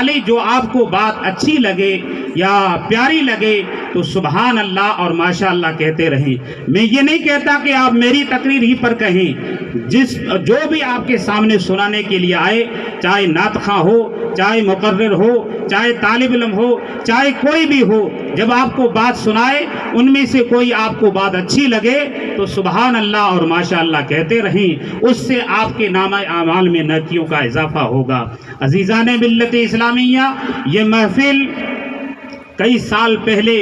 خالی جو آپ کو بات اچھی لگے یا پیاری لگے تو سبحان اللہ اور ماشاء اللہ کہتے رہیں. میں یہ نہیں کہتا کہ آپ میری تقریر ہی پر کہیں. جو بھی آپ کے سامنے سنانے کے لیے آئے، چاہے نعت خواں ہو، چاہے مقرر ہو، چاہے طالب علم ہو، چاہے کوئی بھی ہو، جب آپ کو بات سنائے ان میں سے کوئی آپ کو بات اچھی لگے تو سبحان اللہ اور ماشاء اللہ کہتے رہیں. اس سے آپ کے نامہ اعمال میں نیکیوں کا اضافہ ہوگا. عزیزان ملت اسلامیہ، یہ محفل کئی سال پہلے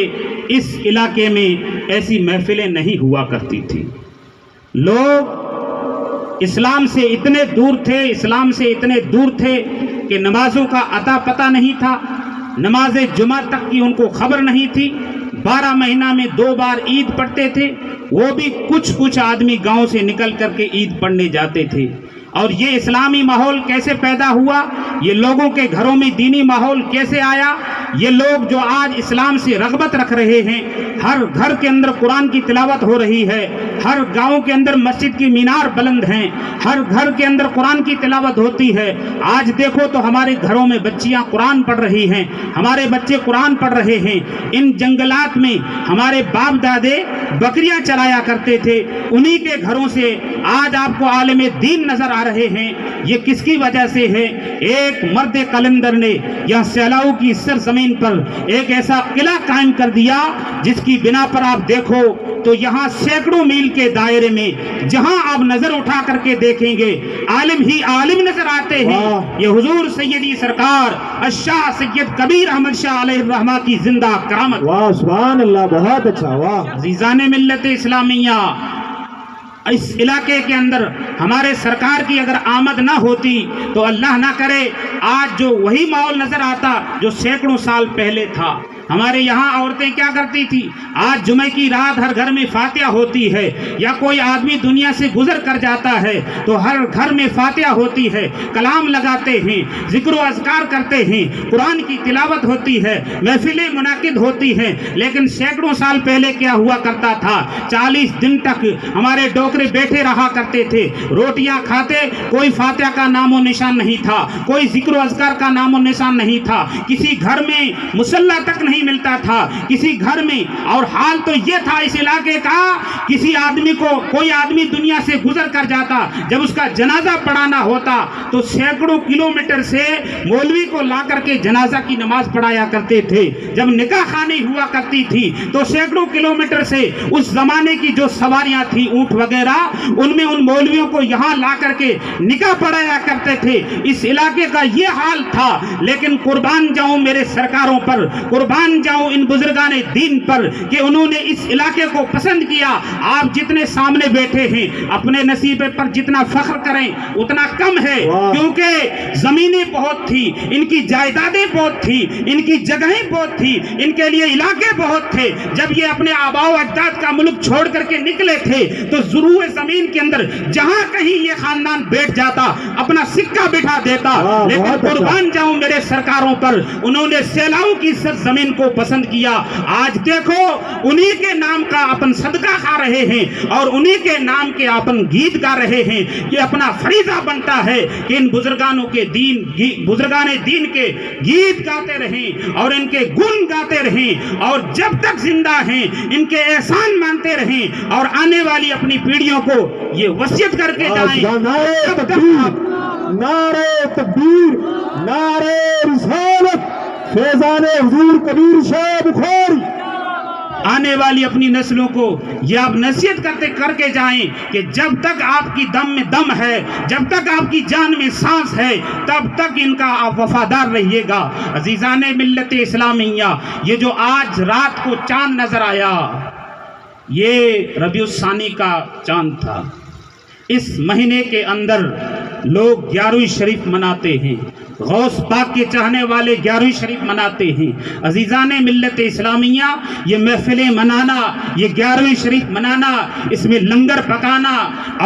اس علاقے میں ایسی محفلیں نہیں ہوا کرتی تھی. لوگ اسلام سے اتنے دور تھے کہ نمازوں کا عطا پتہ نہیں تھا. نماز جمعہ تک کی ان کو خبر نہیں تھی. 12 مہینہ میں 2 بار عید پڑھتے تھے، وہ بھی کچھ آدمی گاؤں سے نکل کر کے عید پڑھنے جاتے تھے. اور یہ اسلامی ماحول کیسے پیدا ہوا؟ یہ لوگوں کے گھروں میں دینی ماحول کیسے آیا؟ یہ لوگ جو آج اسلام سے رغبت رکھ رہے ہیں، ہر گھر کے اندر قرآن کی تلاوت ہو رہی ہے، ہر گاؤں کے اندر مسجد کی مینار بلند ہیں، ہر گھر کے اندر قرآن کی تلاوت ہوتی ہے. آج دیکھو تو ہمارے گھروں میں بچیاں قرآن پڑھ رہی ہیں، ہمارے بچے قرآن پڑھ رہے ہیں. ان جنگلات میں ہمارے باپ دادے بکریاں چرایا کرتے تھے، انہی کے گھروں سے آج آپ کو عالم دین نظر آ رہے ہیں. یہ کس کی وجہ سے ہے؟ ایک مرد قلندر نے یہاں سیلاؤ کی سرزمین پر ایک ایسا قلعہ قائم کر دیا جس کی بنا پر آپ دیکھو تو یہاں سینکڑوں میل کے دائرے میں جہاں آپ نظر اٹھا کر کے دیکھیں گے عالم ہی عالم نظر آتے ہیں. یہ حضور سیدی سرکار الشاہ سید کبیر احمد شاہ علیہ الرحمہ کی زندہ کرامت. واہ سبحان اللہ، بہت اچھا. واہ عزیزان ملت اسلامیہ، اس علاقے کے اندر ہمارے سرکار کی اگر آمد نہ ہوتی تو اللہ نہ کرے آج جو وہی ماحول نظر آتا جو سینکڑوں سال پہلے تھا. ہمارے یہاں عورتیں کیا کرتی تھی؟ آج جمعہ کی رات ہر گھر میں فاتحہ ہوتی ہے، یا کوئی آدمی دنیا سے گزر کر جاتا ہے تو ہر گھر میں فاتحہ ہوتی ہے، کلام لگاتے ہیں، ذکر و اذکار کرتے ہیں، قرآن کی تلاوت ہوتی ہے، محفلیں منعقد ہوتی ہیں. لیکن سینکڑوں سال پہلے کیا ہوا کرتا تھا؟ 40 دن تک ہمارے ڈوکرے بیٹھے رہا کرتے تھے، روٹیاں کھاتے، کوئی فاتحہ کا نام و نشان نہیں تھا، کوئی ذکر و اذکار کا نام و نشان نہیں تھا، کسی گھر میں مصلی تک نہیں ملتا تھا کسی گھر میں. اور حال تو یہ تھا اس علاقے کا، کسی آدمی کو کوئی آدمی دنیا سے گزر کر جاتا، جب اس کا جنازہ پڑھانا ہوتا تو سینکڑوں کلومیٹر سے مولوی کو لا کر کے جنازہ کی نماز پڑھایا کرتے تھے. جب نکاح خوانی ہوا کرتی تھی تو سینکڑوں کلومیٹر سے اس زمانے کی جو سواریاں تھیں اونٹ وغیرہ، ان میں ان مولویوں کو یہاں لا کر کے نکاح پڑھایا کرتے تھے. اس علاقے کا یہ حال تھا. لیکن قربان جاؤں میرے سرکاروں پر، قربان جاؤں ان بزرگان دین پر کہ انہوں نے اس علاقے کو پسند کیا. آپ جتنے سامنے بیٹھے ہیں اپنے نصیب پر جتنا فخر کریں اتنا کم ہے، کیونکہ زمینیں بہت تھی، ان کی جائیدادیں بہت تھی، ان کی جگہیں بہت تھی، ان کے لیے علاقے بہت تھے. جب یہ اپنے آباء و اجداد کا ملک چھوڑ کر کے نکلے تھے تو ضرور زمین کے اندر جہاں کہیں یہ خاندان بیٹھ جاتا اپنا سکہ بٹھا دیتا. لیکن قربان جاؤں میرے سرکاروں پر، انہوں نے سیلاؤ کی سرزمین کو پسند کیا. آج دیکھو انہی کے نام کا اپن صدقہ کھا رہے ہیں اور انہی کے نام کے اپن گیت گا رہے ہیں. یہ اپنا فریضہ بنتا ہے کہ ان بزرگان دین کے گیت گاتے رہیں اور ان کے گن گاتے رہیں، اور جب تک زندہ ہیں ان کے احسان مانتے رہیں، اور آنے والی اپنی پیڑھیوں کو یہ وصیت کر کے جائیں. نعرہ تکبیر، نعرہ رسالت، فیضان حضور کبیر شاہ بخاری. آنے والی اپنی نسلوں کو یہ آپ نصیحت کر کے جائیں کہ جب تک آپ کی دم میں دم ہے، جب تک آپ کی جان میں سانس ہے، تب تک ان کا آپ وفادار رہیے گا. عزیزان ملت اسلامیہ، یہ جو آج رات کو چاند نظر آیا یہ ربیع الثانی کا چاند تھا. اس مہینے کے اندر لوگ 11ویں شریف مناتے ہیں، غوث پاک کے چاہنے والے 11ویں شریف مناتے ہیں. عزیزان ملت اسلامیہ، یہ محفلیں منانا، یہ 11ویں شریف منانا، اس میں لنگر پکانا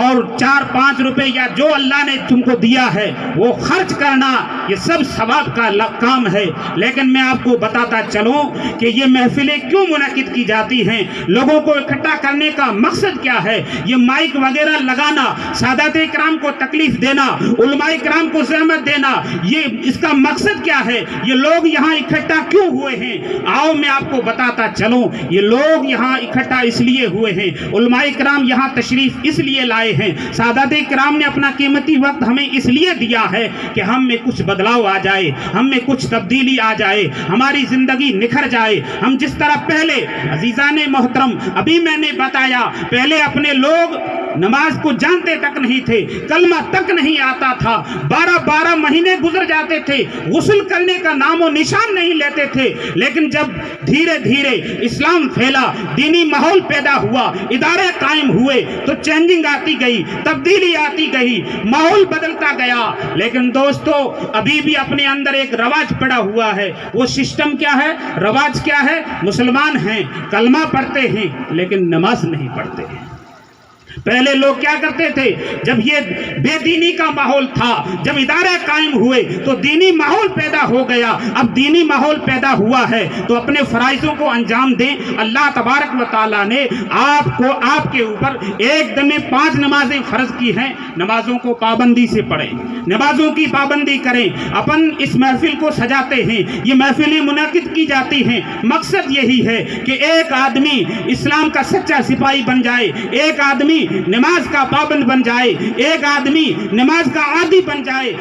اور 4-5 روپے یا جو اللہ نے تم کو دیا ہے وہ خرچ کرنا، یہ سب ثواب کا کام ہے، لیکن میں آپ کو بتاتا چلوں کہ یہ محفلیں کیوں منعقد کی جاتی ہیں، لوگوں کو اکٹھا کرنے کا مقصد کیا ہے؟ یہ مائک وغیرہ لگانا، سادات کرام کو تکلیف دینا، علماء کرام کو زحمت دینا، یہ اس کا مقصد کیا ہے؟ یہ لوگ یہاں اکٹھا کیوں ہوئے ہیں؟ آؤ میں آپ کو بتاتا چلوں، یہ لوگ یہاں اکٹھا اس لیے ہوئے ہیں، علماء کرام یہاں تشریف اس لیے لائے ہیں، سادات کرام نے اپنا قیمتی وقت ہمیں اس لیے دیا ہے کہ ہم میں کچھ بدلاؤ آ جائے، ہم میں کچھ تبدیلی آ جائے، ہماری زندگی نکھر جائے۔ ہم جس طرح پہلے عزیزان محترم ابھی میں نے بتایا، پہلے اپنے لوگ نماز کو جانتے تک نہیں تھے، کلمہ تک نہیں آتا تھا، 12 مہینے گزر جاتے تھے، غسل کرنے کا نام و نشان نہیں لیتے تھے، لیکن جب دھیرے دھیرے اسلام پھیلا، دینی ماحول پیدا ہوا، ادارے قائم ہوئے تو چینجنگ آتی گئی، تبدیلی آتی گئی، ماحول بدلتا گیا۔ لیکن دوستو ابھی بھی اپنے اندر ایک رواج پڑا ہوا ہے، وہ سسٹم کیا ہے، رواج کیا ہے؟ مسلمان ہیں، کلمہ پڑھتے ہیں لیکن نماز نہیں پڑھتے ہیں۔ پہلے لوگ کیا کرتے تھے؟ جب یہ بے دینی کا ماحول تھا، جب ادارے قائم ہوئے تو دینی ماحول پیدا ہو گیا۔ اب دینی ماحول پیدا ہوا ہے تو اپنے فرائضوں کو انجام دیں۔ اللہ تبارک و تعالیٰ نے آپ کے اوپر ایک دن میں 5 نمازیں فرض کی ہیں، نمازوں کو پابندی سے پڑھیں، نمازوں کی پابندی کریں۔ اپن اس محفل کو سجاتے ہیں، یہ محفلیں منعقد کی جاتی ہیں، مقصد یہی ہے کہ ایک آدمی اسلام کا سچا سپاہی بن جائے، ایک آدمی نماز کا پابند بن جائے، ایک آدمی نماز کا عادی بن جائے۔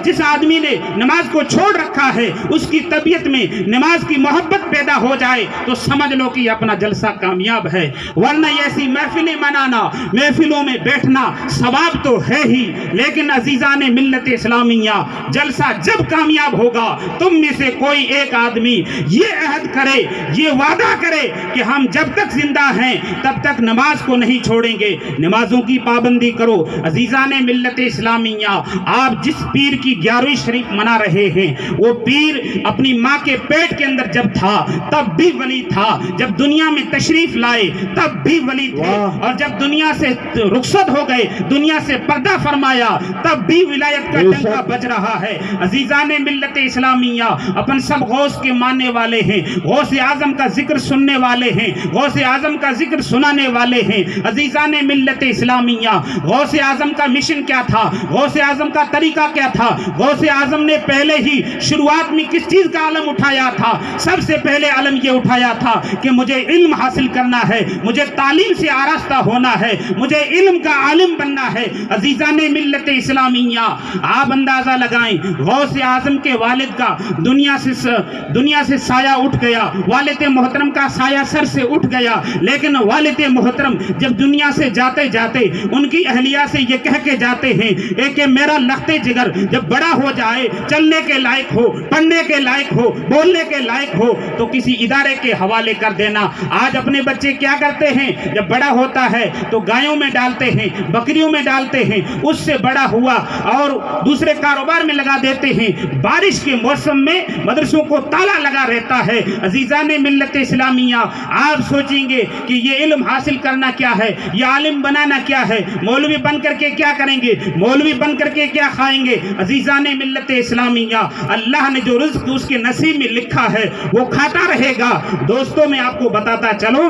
جس آدمی نے نماز کو چھوڑ رکھا ہے اس کی طبیعت میں نماز کی محبت پیدا ہو جائے تو سمجھ لو کہ اپنا جلسہ کامیاب ہے۔ ورنہ ایسی محفلیں منانا، محفلوں میں بیٹھنا ثواب تو ہے ہی، لیکن عزیزان ملت اسلامیہ، جلسہ جب کامیاب ہوگا تم میں سے کوئی ایک آدمی یہ عہد کرے، یہ وعدہ کرے کہ ہم جب تک زندہ ہیں تب تک نماز کو نہیں چھوڑیں گے، نمازوں کی پابندی کرو۔ عزیزان ملت اسلامیہ، آپ جس پیر کی 11ویں شریف منا رہے ہیں، وہ پیر اپنی ماں کے پیٹ کے اندر جب تھا تب بھی ولی تھا، جب دنیا میں تشریف لائے تب بھی ولی تھے، اور جب دنیا سے رخصت ہو گئے، دنیا سے پردہ فرمایا، تب بھی ولایت کا ڈنکا بج رہا ہے۔ عزیزان ملت اسلامیہ، اپن سب غوث کے ماننے والے ہیں، غوث اعظم کا ذکر سننے والے ہیں، غوث اعظم کا ذکر سنانے والے ہیں۔ عزیزان ملت اسلامیہ، غوث اعظم کا مشن کیا تھا؟ غوث اعظم کا طریقہ کیا تھا؟ غوث اعظم نے پہلے ہی شروعات میں کس چیز کا علم اٹھایا تھا؟ سب سے پہلے علم یہ اٹھایا تھا کہ مجھے علم حاصل کرنا ہے، مجھے تعلیم سے آراستہ ہونا ہے، مجھے علم کا عالم بننا ہے۔ عزیزان ملت اسلامیہ، آپ اندازہ لگائیں، غوث اعظم کے والد کا دنیا سے سایہ اٹھ گیا، والد محترم کا سایہ سر سے اٹھ گیا، لیکن والد محترم جب دنیا سے جاتے جاتے ان کی اہلیہ سے یہ کہہ کے جاتے ہیں کہ میرا لخت جگر جب بڑا ہو جائے، چلنے کے لائق ہو، پڑھنے کے لائق ہو، بولنے کے لائق ہو تو کسی ادارے کے حوالے کر دینا۔ آج اپنے بچے کیا کرتے ہیں؟ جب بڑا ہوتا ہے تو گایوں میں ڈالتے ہیں، بکریوں میں ڈالتے ہیں، اس سے بڑا ہوا اور دوسرے کاروبار میں لگا دیتے ہیں۔ بارش کے موسم میں مدرسوں کو تالا لگا رہتا ہے۔ عزیزان ملت اسلامیہ، آپ سوچیں گے کہ یہ علم حاصل کرنا کیا ہے، یہ عالم بنانا کیا ہے؟ مولوی بن کر کے کیا کریں گے؟ مولوی بن کر کے کیا کھائیں گے؟ عزیزان ملت اسلامیہ، اللہ نے جو رزق اس کے نصیب میں لکھا ہے وہ کھاتا رہے گا۔ دوستوں میں آپ کو بتاتا چلوں،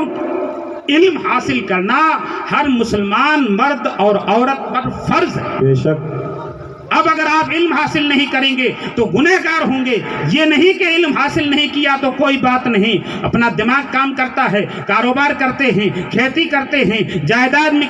علم حاصل کرنا ہر مسلمان مرد اور عورت پر فرض ہے۔ بے شک۔ اب اگر آپ علم حاصل نہیں کریں گے تو گنہگار ہوں گے۔ یہ نہیں کہ علم حاصل نہیں کیا تو کوئی بات نہیں، اپنا دماغ کام کرتا ہے، کاروبار کرتے ہیں، کھیتی کرتے ہیں، جائیداد میں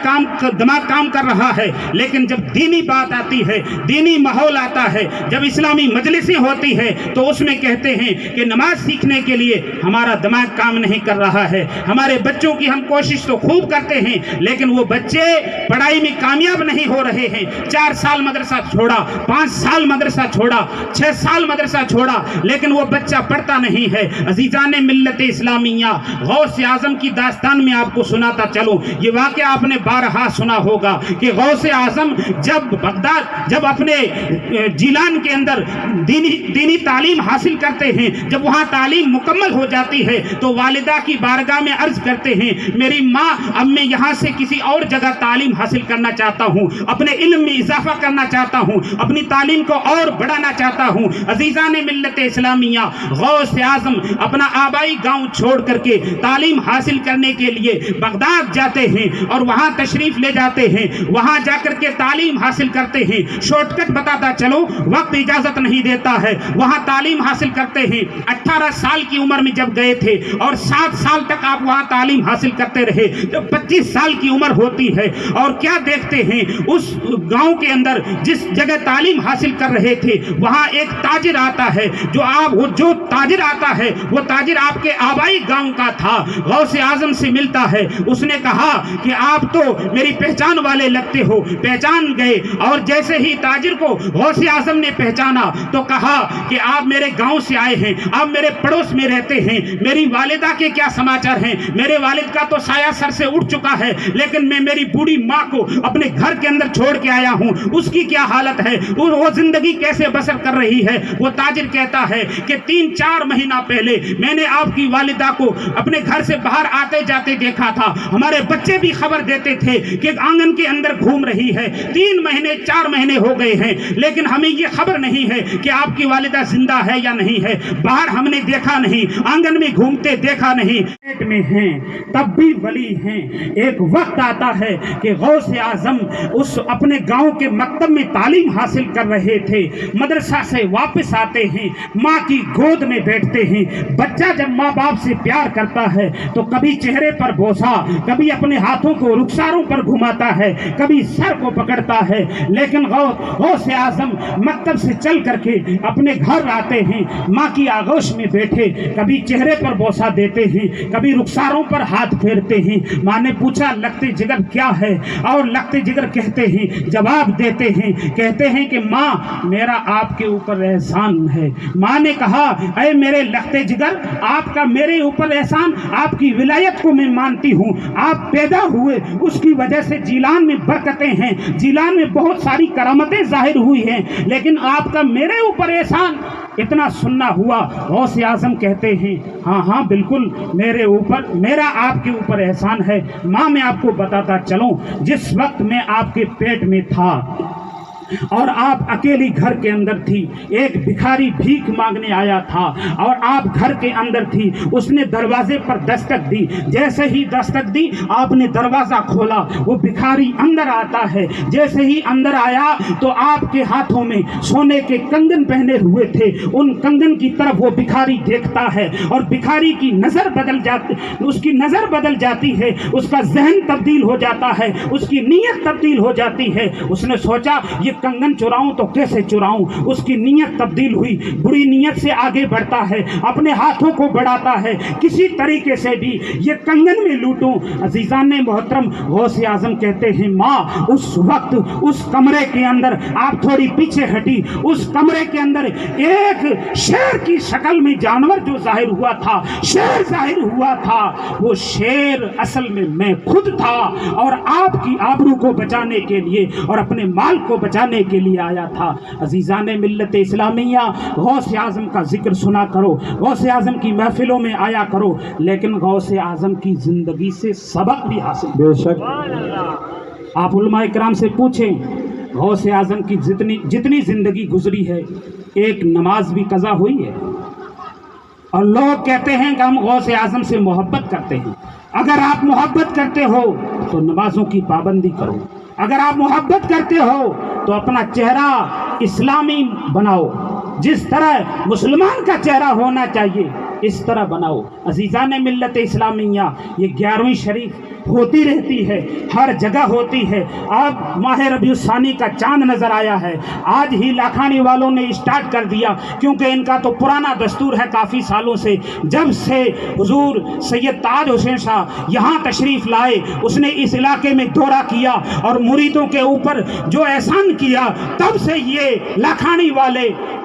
دماغ کام کر رہا ہے، لیکن جب دینی بات آتی ہے، دینی ماحول آتا ہے، جب اسلامی مجلسیں ہوتی ہے تو اس میں کہتے ہیں کہ نماز سیکھنے کے لیے ہمارا دماغ کام نہیں کر رہا ہے۔ ہمارے بچوں کی ہم کوشش تو خوب کرتے ہیں لیکن وہ بچے پڑھائی میں کامیاب نہیں ہو رہے ہیں۔ 4 سال مدرسہ چھوڑا، 5 سال مدرسہ چھوڑا، 6 سال مدرسہ چھوڑا، لیکن وہ بچہ پڑھتا نہیں ہے۔ عزیزان ملت اسلامیہ، غوث اعظم کی داستان میں آپ کو سناتا چلوں، یہ واقعہ آپ نے بارہا سنا ہوگا کہ غوث اعظم جب اپنے جیلان کے اندر دینی تعلیم حاصل کرتے ہیں، جب وہاں تعلیم مکمل ہو جاتی ہے تو والدہ کی بارگاہ میں عرض کرتے ہیں، میری ماں اب میں یہاں سے کسی اور جگہ تعلیم حاصل کرنا چاہتا ہوں، اپنے علم میں اضافہ کرنا چاہتا ہوں، اپنی تعلیم کو اور بڑھانا چاہتا ہوں۔ عزیزان ملت اسلامیہ، غوث اعظم اپنا آبائی گاؤں چھوڑ کر کے تعلیم حاصل کرنے کے لیے بغداد جاتے ہیں اور وہاں تشریف لے جاتے ہیں، وہاں جا کر کے تعلیم حاصل کرتے ہیں۔ شارٹ کٹ بتاتا چلو، وقت اجازت نہیں دیتا ہے، وہاں تعلیم حاصل کرتے ہیں۔ 18 سال کی عمر میں جب گئے تھے اور 7 سال تک آپ وہاں تعلیم حاصل کرتے رہے، جب 25 سال کی عمر ہوتی ہے اور کیا دیکھتے ہیں اس گاؤں کے اندر جس جگہ تعلیم حاصل کر رہے تھے وہاں ایک تاجر آتا ہے، جو تاجر آتا ہے وہ تاجر آپ کے آبائی گاؤں کا تھا، غوث اعظم سے ملتا ہے۔ اس نے کہا کہ آپ تو میری پہچان والے لگتے ہو، پہچان گئے، اور جیسے ہی تاجر کو غوث اعظم نے پہچانا تو کہا کہ آپ میرے گاؤں سے آئے ہیں، آپ میرے پڑوس میں رہتے ہیں، میری والدہ کے کیا سماچار ہیں؟ میرے والد کا تو سایہ سر سے اٹھ چکا ہے، لیکن میں میری بوڑھی ماں کو اپنے گھر کے اندر چھوڑ کے آیا ہوں، اس کی کیا حالت ہے، وہ زندگی کیسے بسر کر رہی ہے؟ وہ تاجر کہتا ہے کہ 3-4 مہینہ پہلے میں نے آپ کی والدہ کو اپنے گھر سے باہر آتے جاتے دیکھا تھا، ہمارے بچے بھی خبر دیتے تھے کہ آنگن کے اندر گھوم رہی ہے، 3 مہینے 4 مہینے ہو گئے ہیں، لیکن ہمیں یہ خبر نہیں ہے کہ آپ کی والدہ زندہ ہے یا نہیں ہے، باہر ہم نے دیکھا نہیں، آنگن میں گھومتے دیکھا نہیں، پیٹ میں ہیں تب بھی ولی ہیں۔ ایک وقت آتا ہے کہ غوث اعظم اس اپنے گاؤں کے مکتب میں تعلیم حاصل کر رہے تھے، مدرسہ سے واپس آتے ہیں، ماں کی گود میں بیٹھتے ہیں۔ بچہ جب ماں باپ سے پیار کرتا ہے تو کبھی چہرے پر بوسہ، کبھی اپنے ہاتھوں کو رخساروں پر گھماتا ہے، کبھی سر کو پکڑتا ہے، لیکن غوث اعظم مکتب سے چل کر کے اپنے گھر آتے ہیں، ماں کی آغوش میں بیٹھے، کبھی چہرے پر بوسہ دیتے ہیں، کبھی رخساروں پر ہاتھ پھیرتے ہیں۔ ماں نے پوچھا لگتے جگر کیا ہے، اور لگتے جگر کہتے ہیں، جواب دیتے ہیں، کہتے ہیں کہ ماں میرا آپ کے اوپر احسان ہے۔ ماں نے کہا اے میرے لگتے جگر، آپ کا میرے اوپر احسان، آپ کی ولایت کو میں مانتی ہوں، آپ پیدا ہوئے اس کی وجہ سے جیلان میں برکتیں ہیں، جیلان میں بہت ساری کرامتیں ظاہر ہوئی ہیں، لیکن آپ کا میرے اوپر احسان اتنا سننا ہوا۔ غوث اعظم کہتے ہیں ہاں ہاں بالکل میرا آپ کے اوپر احسان ہے۔ ماں میں آپ کو بتاتا چلوں، جس وقت میں آپ کے پیٹ میں تھا اور آپ اکیلی گھر کے اندر تھی، ایک بھکاری بھیک مانگنے آیا تھا اور آپ گھر کے اندر تھی، اس نے دروازے پر دستک دی، جیسے ہی دستک دی آپ نے دروازہ کھولا، وہ بھکاری اندر آتا ہے، جیسے ہی اندر آیا تو آپ کے ہاتھوں میں سونے کے کنگن پہنے ہوئے تھے، ان کنگن کی طرف وہ بھکاری دیکھتا ہے اور بھکاری کی نظر بدل جاتی، اس کی نظر بدل جاتی ہے، اس کا ذہن تبدیل ہو جاتا ہے، اس کی نیت تبدیل ہو جاتی ہے۔ اس نے سوچا یہ کنگن چراؤں تو کیسے چراؤں، اس کی نیت تبدیل ہوئی، بری نیت سے آگے بڑھتا ہے، اپنے ہاتھوں کو بڑھاتا ہے، کسی طریقے سے بھی یہ کنگن میں لوٹوں۔ عزیزان محترم، غوث اعظم کہتے ہیں ماں اس وقت اس کمرے کے اندر، آپ تھوڑی پیچھے ہٹی، اس کمرے کے اندر ایک شیر کی شکل میں جانور جو ظاہر ہوا تھا، شیر ظاہر ہوا تھا، وہ شیر اصل میں خود تھا اور آپ کی آبرو کو بچانے کے لیے اور اپنے مال کو بچانے کے لیے آیا تھا۔ عزیزان ملت اسلامیہ، غوث اعظم کا ذکر سنا کرو، غوث اعظم کی محفلوں میں آیا کرو، لیکن غوث اعظم کی زندگی سے سبق بھی حاصل بے شک آپ علماء کرام سے پوچھیں، غوث اعظم کی جتنی زندگی گزری ہے، ایک نماز بھی قضا ہوئی ہے؟ اور لوگ کہتے ہیں کہ ہم غوث اعظم سے محبت کرتے ہیں۔ اگر آپ محبت کرتے ہو تو نمازوں کی پابندی کرو، اگر آپ محبت کرتے ہو تو اپنا چہرہ اسلامی بناؤ، جس طرح مسلمان کا چہرہ ہونا چاہیے اس طرح بناؤ۔ عزیزان ملت اسلامیہ، یہ 11ویں شریف ہوتی رہتی ہے، ہر جگہ ہوتی ہے۔ اب ماہ ربیع الثانی کا چاند نظر آیا ہے، آج ہی لاکھانی والوں نے اسٹارٹ کر دیا، کیونکہ ان کا تو پرانا دستور ہے کافی سالوں سے، جب سے حضور سید تاج حسین شاہ یہاں تشریف لائے، اس نے اس علاقے میں دورہ کیا اور مریدوں کے اوپر جو احسان کیا، تب سے یہ لاکھانی والے